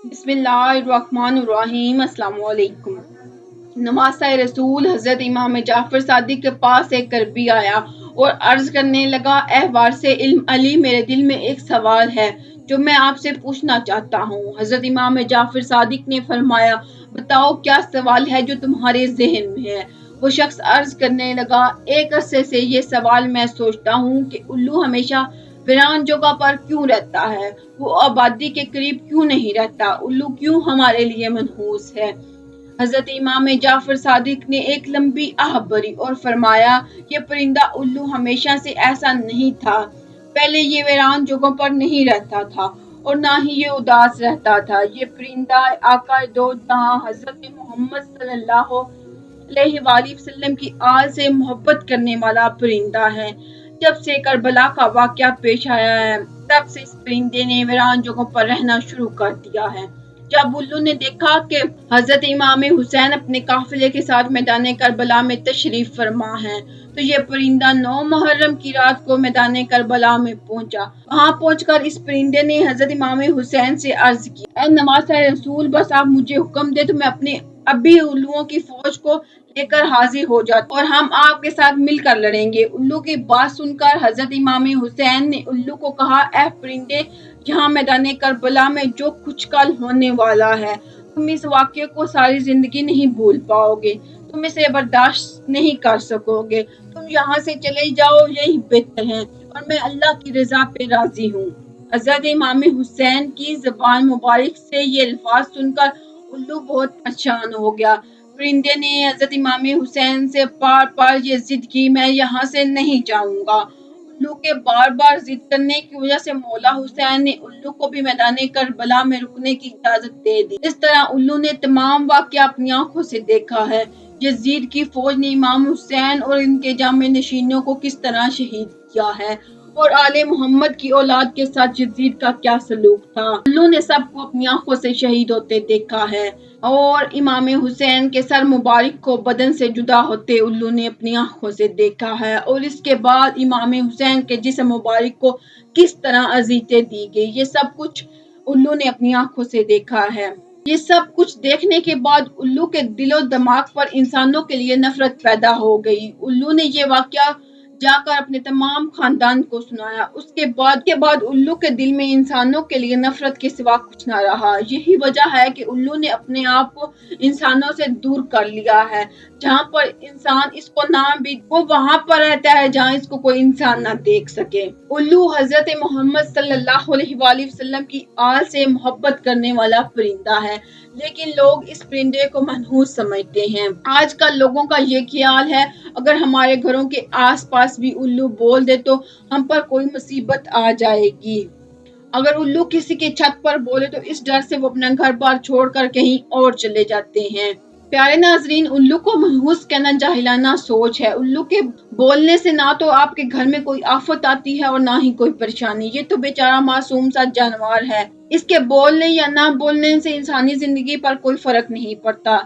बिस्मिल्लाहिर्रहमानिर्रहीम। अस्सलाम वालेकुम। नवासा रसूल हज़रत इमाम जाफ़र सादिक के पास एक करबी आया और अर्ज करने लगा, ए वारिस इल्म अली, मेरे दिल में एक सवाल है जो मैं आपसे पूछना चाहता हूँ। हज़रत इमाम जाफ़र सादिक ने फरमाया, बताओ क्या सवाल है जो तुम्हारे ज़हन में है। वो शख्स अर्ज करने लगा, एक अरसे से ये सवाल मैं सोचता हूँ कि उल्लू हमेशा वीरान जगह पर क्यों रहता है, वो आबादी के करीब क्यों नहीं रहता, उल्लू क्यों हमारे लिए मनहूस है। हजरत इमाम जाफर सादिक ने एक लंबी आह भरी और फरमाया, ये परिंदा उल्लू हमेशा से ऐसा नहीं था। पहले ये वीरान जगहों पर नहीं रहता था और ना ही ये उदास रहता था। ये परिंदा आका दो जहां हजरत मोहम्मद सल्लल्लाहु अलैहि वसल्लम की आल से मोहब्बत करने वाला परिंदा है। जब से करबला का वाकया पेश आया है, तब से इस परिंदे ने वीरान जगहों पर रहना शुरू कर दिया है। जब उल्लू ने देखा कि हजरत इमाम हुसैन अपने काफिले के साथ मैदान करबला में तशरीफ फरमा है, तो ये परिंदा 9 मुहर्रम की रात को मैदान करबला में पहुंचा। वहां पहुंचकर इस परिंदे ने हजरत इमाम हुसैन से अर्ज की, ऐ नवासा रसूल, बस आप मुझे हुक्म दे तो मैं अपने अभी उल्लुओं की फौज को लेकर हाजिर हो जाता और हम आपके साथ मिलकर लड़ेंगे। उल्लू की बात सुनकर हजरत इमाम हुसैन ने उल्लू को कहा, ऐ परिंदे, यहाँ मैदान करबला में जो कुछ कल होने वाला है, तुम इस वाक्य को सारी जिंदगी नहीं भूल पाओगे, तुम इसे बर्दाश्त नहीं कर सकोगे। तुम यहाँ से चले जाओ, यही बेहतर है और मैं अल्लाह की रजा पे राजी हूँ। हजरत इमाम हुसैन की ज़बान मुबारक से ये अल्फाज सुनकर उल्लू बहुत परेशान हो गया। परिंदे ने हजरत इमाम हुसैन से बार बार ये जिद की, मैं यहाँ से नहीं जाऊंगा। उल्लू के बार बार जिद करने की वजह से मौला हुसैन ने उल्लू को भी मैदान करबला में रुकने की इजाजत दे दी। इस तरह उल्लू ने तमाम वाकया अपनी आंखों से देखा है। यजीद की फौज ने इमाम हुसैन और इनके जामे नशीनों को किस तरह शहीद किया है और आले मोहम्मद की औलाद के साथ यजीद का क्या सलूक था। उल्लू ने सबको अपनी आंखों से शहीद होते देखा है और इमाम हुसैन के सर मुबारक को बदन से जुदा होते उल्लू ने अपनी आंखों से देखा है और इसके बाद इमाम हुसैन के जिस्म मुबारक को किस तरह अजीयतें दी गई, ये सब कुछ उल्लू ने अपनी आंखों से देखा है। ये सब कुछ देखने के बाद उल्लू के दिलो दिमाग पर इंसानों के लिए नफरत पैदा हो गई। उल्लू ने ये वाकया जाकर अपने तमाम खानदान को सुनाया। उसके बाद उल्लू के दिल में इंसानों के लिए नफरत के सिवा कुछ ना रहा। यही वजह है कि उल्लू ने अपने आप को इंसानों से दूर कर लिया है। जहाँ पर इंसान इसको ना भी, वो वहां पर रहता है जहाँ इसको कोई इंसान ना देख सके। उल्लू हजरत मोहम्मद सल्लल्लाहु अलैहि वसल्लम की आल से मोहब्बत करने वाला परिंदा है, लेकिन लोग इस परिंदे को मनहूस समझते हैं। आजकल लोगों का ये ख्याल है, अगर हमारे घरों के आसपास भी उल्लू बोल दे तो हम पर कोई मुसीबत आ जाएगी। अगर उल्लू किसी की छत पर बोले तो इस डर से वो अपना घर बार छोड़कर कहीं और चले जाते हैं। प्यारे नाजरीन, उल्लू को मनहूस कहना जाहिलाना सोच है। उल्लू के बोलने से ना तो आपके घर में कोई आफत आती है और ना ही कोई परेशानी। ये तो बेचारा मासूम सा जानवर है, इसके बोलने या ना बोलने से इंसानी जिंदगी पर कोई फर्क नहीं पड़ता।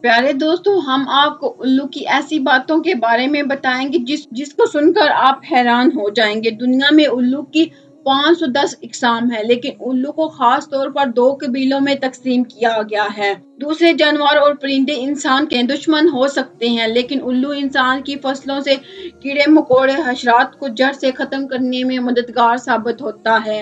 प्यारे दोस्तों, हम आपको उल्लू की ऐसी बातों के बारे में बताएंगे जिसको सुनकर आप हैरान हो जाएंगे। दुनिया में उल्लू की 510 इकसाम है, लेकिन उल्लू को खास तौर पर 2 कबीलों में तकसीम किया गया है। दूसरे जानवर और परिंदे इंसान के दुश्मन हो सकते हैं, लेकिन उल्लू इंसान की फसलों से कीड़े मकोड़े हशरात को जड़ से खत्म करने में मददगार साबित होता है।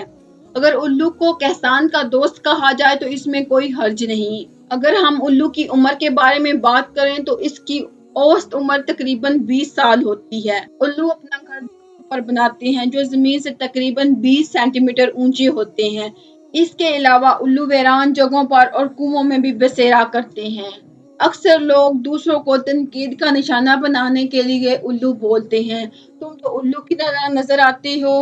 अगर उल्लू को कहसान का दोस्त कहा जाए तो इसमें कोई हर्ज नहीं। अगर हम उल्लू की उम्र के बारे में बात करें तो इसकी औसत उम्र तकरीबन 20 साल होती है। उल्लू अपना घर पर बनाते हैं जो जमीन से तकरीबन 20 सेंटीमीटर ऊंचे होते हैं। इसके अलावा उल्लू वीरान जगहों पर और कुओं में भी बसेरा करते हैं। अक्सर लोग दूसरों को तनकीद का निशाना बनाने के लिए उल्लू बोलते हैं, तुम तो उल्लू की तरह नजर आते हो।